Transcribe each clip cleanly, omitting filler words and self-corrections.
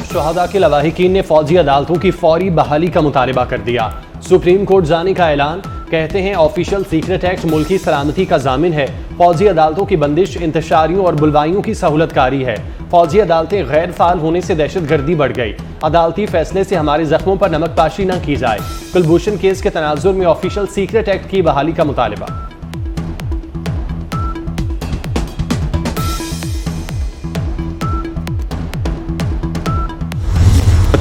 शुहदा के लवाहिकीन ने फौजी अदालतों की फौरी बहाली का मुतालबा कर दिया। सुप्रीम कोर्ट जाने का ऐलान। कहते हैं ऑफिशियल सीक्रेट एक्ट मुल्की सलामती का जामिन है। फौजी अदालतों की बंदिश इंतशारियों और बुलवाइयों की सहूलतकारी है। फौजी अदालतें गैर फाल होने से दहशतगर्दी बढ़ गई। अदालती फैसले से हमारे जख्मों पर नमकपाशी न की जाए। कुलभूषण केस के तनाजुर में ऑफिशियल सीक्रेट एक्ट की बहाली का मुतालबा।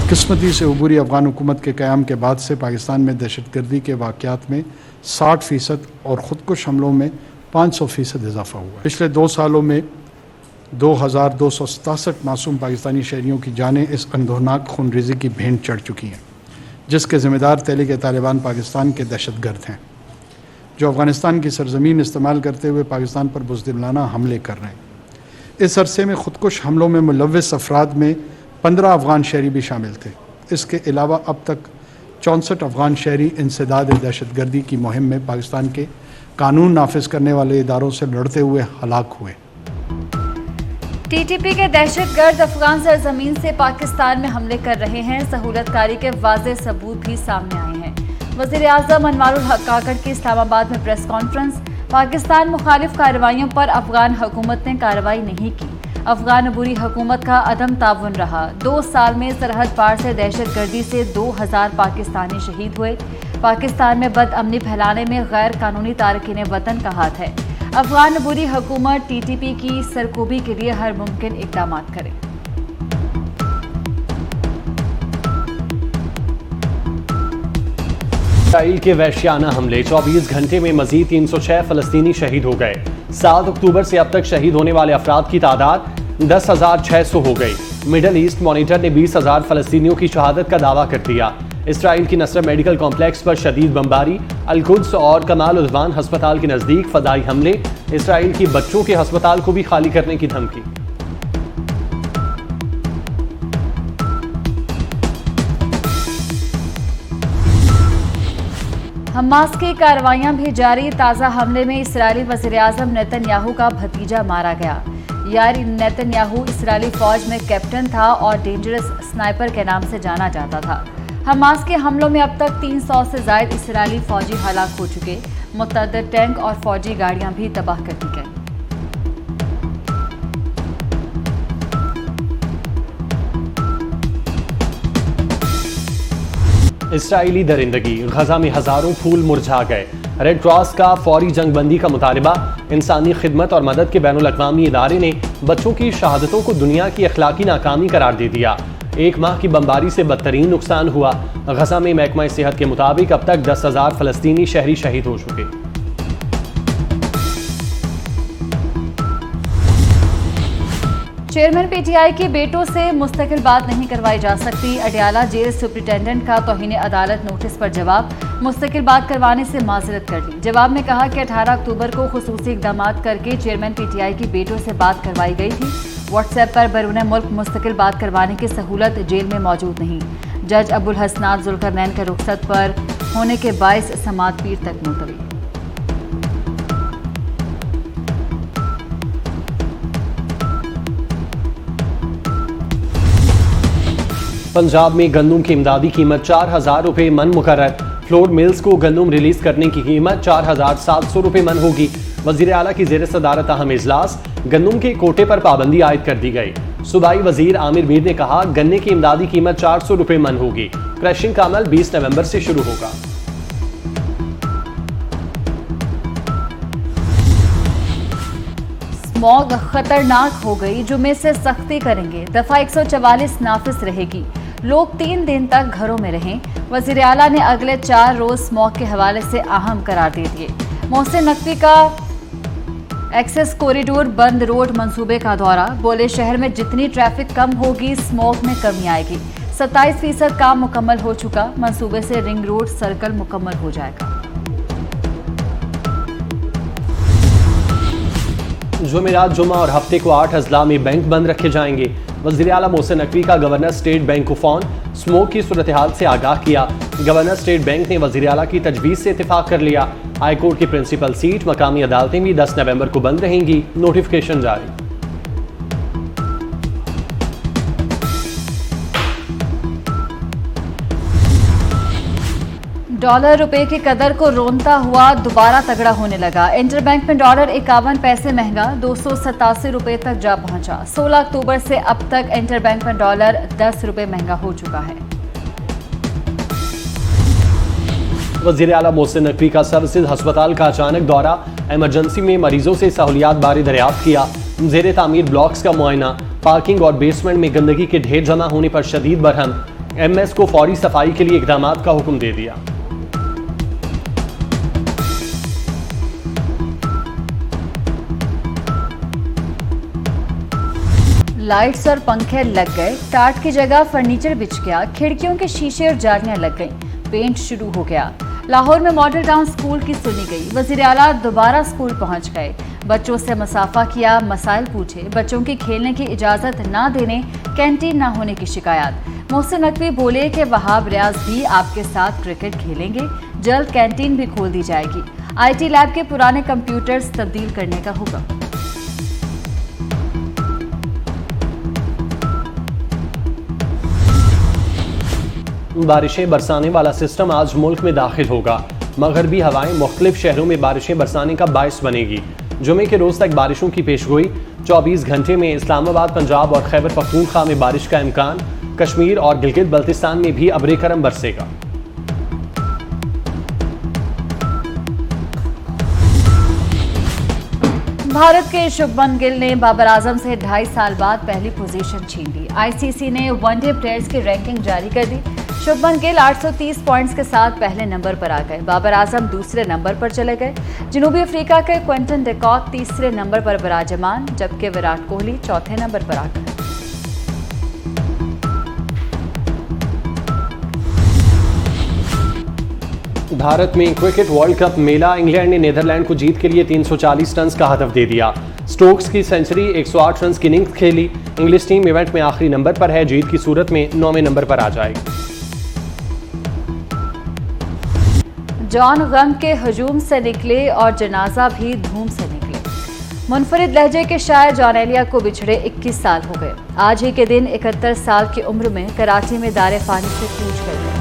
बदकिस्मती से अबूरी अफगान हुकूमत के क़याम के बाद से पाकिस्तान में दहशतगर्दी के वाक़यात में 60% और ख़ुदकुश हमलों में 500% इजाफा हुआ। पिछले 2 सालों में 2267 मासूम पाकिस्तानी शहरियों की जानें इस अंधोनाक खूनरेज़ी की भेंट चढ़ चुकी हैं, जिसके ज़िम्मेदार तहरीक तालिबान पाकिस्तान के दहशतगर्द हैं, जो अफ़गानिस्तान की सरजमीन इस्तेमाल करते हुए पाकिस्तान पर बुज़दिलाना हमले कर रहे हैं। इस अरसे में ख़ुदकुश हमलों में मुलव्वस अफराद में 15 अफ़गान शहरी भी शामिल थे। इसके अलावा अब तक 64 अफ़गान शहरी इंसदाद दहशतगर्दी की मुहिम में पाकिस्तान के कानून नाफिज करने वाले इदारों से लड़ते हुए हलाक हुए। टीटीपी के दहशतगर्द अफगान सरजमीन से पाकिस्तान में हमले कर रहे हैं। सहूलतकारी के वाज़ेह सबूत भी सामने आए हैं। वज़ीर आज़म अनवारुल हक काकड़ की इस्लामाबाद में प्रेस कॉन्फ्रेंस। पाकिस्तान मुखालिफ कार्रवाइयों पर अफगान हुकूमत ने कार्रवाई नहीं की। अफगान अबूरी हुकूमत का अदम ताउन रहा। 2 साल में सरहद पार से दहशतगर्दी से 2000 पाकिस्तानी शहीद हुए। पाकिस्तान में बदअमनी फैलाने में गैर कानूनी तारकीन वतन का हाथ है। अफगान अबूरी हुकूमत टीटीपी की सरकोबी के लिए हर मुमकिन इक़दाम करे। इसराइल के वहशियाना हमले। 24 घंटे में मजीद 306 फलस्तीनी शहीद हो गए। 7 अक्टूबर से अब तक शहीद होने वाले अफराद की तादाद 10,600 हो गई। मिडल ईस्ट मॉनिटर ने 20,000 फलस्तीनियों की शहादत का दावा कर दिया। इसराइल की नसर मेडिकल कॉम्प्लेक्स पर शदीद बमबारी। अल-कुद्स और कमाल उज़वान हस्पताल के नज़दीक फदाई हमले। इसराइल की बच्चों के हस्पताल को भी खाली करने की धमकी। हमास की कार्रवाइयां भी जारी। ताज़ा हमले में इसराइली वज़ीर-ए-आज़म नेतन्याहू का भतीजा मारा गया। यार नेतन्याहू इसराइली फौज में कैप्टन था और डेंजरस स्नाइपर के नाम से जाना जाता था। हमास के हमलों में अब तक 300 से ज़ायद इसराइली फौजी हलाक हो चुके। मुतअद्दिद टैंक और फौजी गाड़ियां भी तबाह कर दी गई। इसराइली दरिंदगी। गजा में हजारों फूल मुरझा गए। रेड क्रॉस का फौरी जंगबंदी का मुतालबा। इंसानी खिदमत और मदद के बैनुल अक़वामी इदारे ने बच्चों की शहादतों को दुनिया की अखलाकी नाकामी करार दे दिया। 1 माह की बमबारी से बदतरीन नुकसान हुआ। गजा में महकमा सेहत के मुताबिक अब तक 10,000 फलस्तीनी शहरी शहीद हो चुके। चेयरमैन पीटीआई के बेटों से मुस्तकिल बात नहीं करवाई जा सकती। अडयाला जेल सुप्रिंटेंडेंट का तौहीन अदालत नोटिस पर जवाब। मुस्तकिल बात करवाने से माजरत कर ली। जवाब में कहा कि 18 अक्टूबर को खुसूसी इक़दामात करके चेयरमैन पीटीआई की बेटों से बात करवाई गई थी। व्हाट्सएप पर बैरून मुल्क मुस्तकिल बात करवाने की सहूलत जेल में मौजूद नहीं। जज अबुल हसनात जुल्करनैन के रुखसत पर होने के बायस समात पीर तक मुलतवी। पंजाब में गंदम की इमदादी कीमत 4,000 रुपये मन मुकर्रर। फ्लोर मिल्स को गंदम रिलीज करने की कीमत 4,700 रुपये मन होगी। वजीर आला की जेर सदारत अहम इजलास। गंदम के कोटे पर पाबंदी आयद कर दी गई। सूबाई वजीर आमिर मीर ने कहा गन्ने की इमदादी कीमत 400 रुपये मन होगी। क्रशिंग का अमल 20 नवंबर से शुरू होगा। स्मॉग खतरनाक हो गई। जुमे से सख्ती करेंगे। दफा 144 नाफिज रहेगी। लोग 3 दिन तक घरों में रहें। वजीर आला ने अगले 4 रोज स्मॉग के हवाले से अहम करार दे दिए। मोहसिन नकवी का एक्सेस कॉरिडोर बंद रोड मंसूबे का दौरा। बोले शहर में जितनी ट्रैफिक कम होगी स्मॉग में कमी आएगी। 27% काम मुकम्मल हो चुका। मंसूबे से रिंग रोड सर्कल मुकम्मल हो जाएगा। जुमेरात जुमा और हफ्ते को 8 अजला में बैंक बंद रखे जाएंगे। वज़ीर आला मोहसिन नकवी का गवर्नर स्टेट बैंक को फोन। स्मोक की सूरत हाल से आगाह किया। गवर्नर स्टेट बैंक ने वज़ीर आला की तजवीज़ से इत्तेफाक कर लिया। हाई कोर्ट की प्रिंसिपल सीट मकामी अदालतें भी 10 नवंबर को बंद रहेंगी। नोटिफिकेशन जारी। डॉलर रुपए की कदर को रोनता हुआ दोबारा तगड़ा होने लगा। इंटरबैंक में डॉलर 51 पैसे महंगा 287 रुपए तक जा पहुंचा। 16 अक्टूबर से अब तक इंटरबैंक में डॉलर 10 रुपए महंगा हो चुका है। वज़ीर आला मोहसिन नकवी का सर्विसेज अस्पताल का अचानक दौरा, इमरजेंसी में मरीजों से सहूलियात बारे दरियाफ्त किया। ज़ेरे तामीर ब्लॉक्स का मुआयना, पार्किंग और बेसमेंट में गंदगी के ढेर जमा होने पर शदीद बरहम, एमएस को फौरी सफाई के लिए इक़दामात का हुक्म दे दिया। लाइट्स और पंखे लग गए, टाट की जगह फर्नीचर बिछ गया, खिड़कियों के शीशे और जालियां लग गईं, पेंट शुरू हो गया। लाहौर में मॉडल टाउन स्कूल की सुनी गई। वज़ीर आला दोबारा स्कूल पहुंच गए, बच्चों से मुसाफा किया, मसाइल पूछे। बच्चों की खेलने की इजाज़त ना देने, कैंटीन ना होने की शिकायत। मोहसिन नकवी बोले कि वहाब रियाज भी आपके साथ क्रिकेट खेलेंगे, जल्द कैंटीन भी खोल दी जाएगी। IT लैब के पुराने कंप्यूटर्स तब्दील करने का हुक्म। बारिशें बरसाने वाला सिस्टम आज मुल्क में दाखिल होगा। मगरबी हवाएं मुख्तलिफ शहरों में बारिशें बरसाने का बायस बनेगी। जुमे के रोज तक बारिशों की पेशगोई। 24 घंटे में इस्लामाबाद, पंजाब और खैबर पख्तूनख्वा में बारिश का इम्कान। कश्मीर और गिलगित बल्तिस्तान में भी अब्रे करम बरसेगा। भारत के शुभमन गिल ने बाबर आजम से 2.5 साल बाद पहली पोजीशन छीन ली। ICC ने वनडे प्लेयर्स की रैंकिंग जारी कर दी। शुभमन गिल 830 पॉइंट्स के साथ पहले नंबर पर आ गए। बाबर आजम दूसरे नंबर पर चले गए। जनूबी अफ्रीका के क्विंटन डिकॉक तीसरे नंबर पर विराजमान, जबकि विराट कोहली चौथे नंबर पर आ गए। भारत में क्रिकेट वर्ल्ड कप मेला, इंग्लैंड ने नीदरलैंड को जीत के लिए 340 रन का हदफ दे दिया। स्टोक्स की सेंचुरी, 108 रन की इनिंग्स खेली। इंग्लिश टीम इवेंट में आखिरी नंबर पर है, जीत की सूरत में 9वें नंबर पर आ जाएगी। जॉन गम के हजूम से निकले और जनाजा भी धूम से निकले। मुनफरिद लहजे के शायर जॉन एलिया को बिछड़े 21 साल हो गए। आज ही के दिन 71 साल की उम्र में कराची में दारे फानी से कूच कर गए।